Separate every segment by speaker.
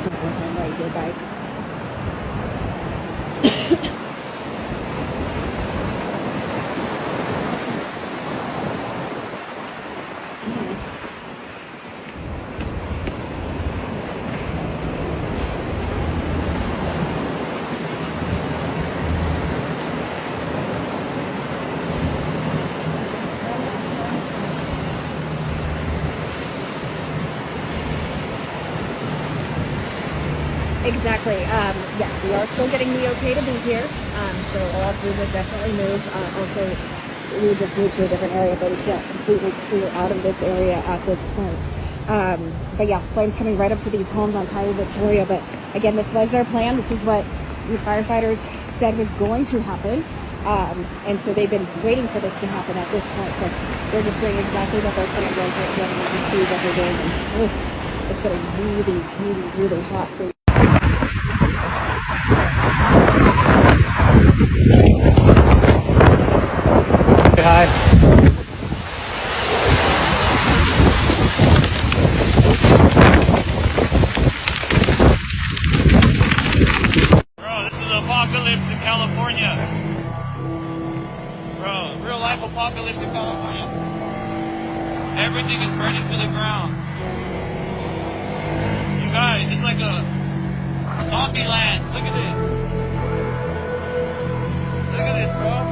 Speaker 1: to Anaheim right here, guys. Exactly. Yes, we are still getting the okay to be here. So or else we would definitely move. Also, we would just move to a different area, but we can't completely clear out of this area at this point. But yeah, flames coming right up to these homes on Calle Victoria. But again, this was their plan. This is what these firefighters said was going to happen. And so they've been waiting for this to happen at this point. So they're just doing exactly what they're going to do. Again, you can see what they're doing. And, it's getting really, really, really hot for you.
Speaker 2: Hi.
Speaker 3: Bro, this is apocalypse in California. Bro, real life apocalypse in California. Everything is burning to the ground. You guys, it's like a zombie land. Look at this. Look at this, bro.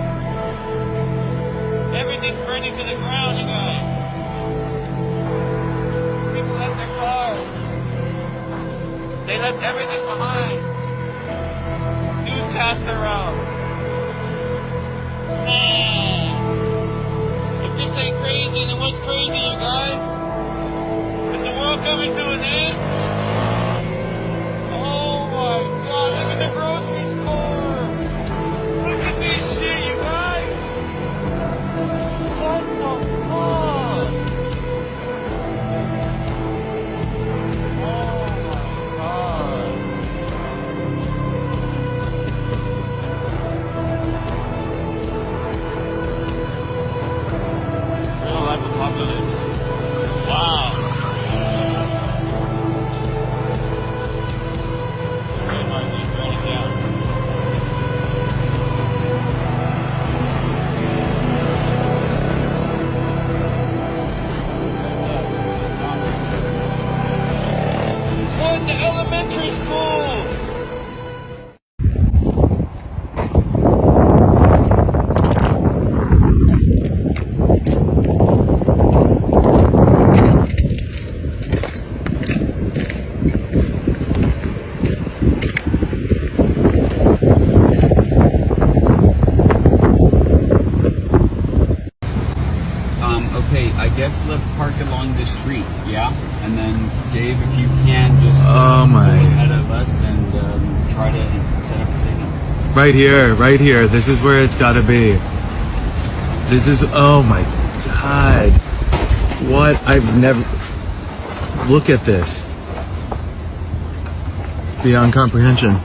Speaker 3: Everything's burning to the ground, you guys. People left their cars. They left everything behind. Newscaster out. Man. If this ain't crazy, then what's crazy, you guys? Is the world coming to an end? Oh my God, look at the grocery store. Look at this shit, you guys. What the fuck? Oh my God. Real life apocalypse. Wow. Red light is burning down. What, the elementary school?
Speaker 4: Okay, I guess let's park along this street, yeah? And then, Dave, if you can, just go ahead of us and try to set up a signal.
Speaker 2: Right here. This is where it's gotta be. This is, oh my God. What? I've never, look at this. Beyond comprehension.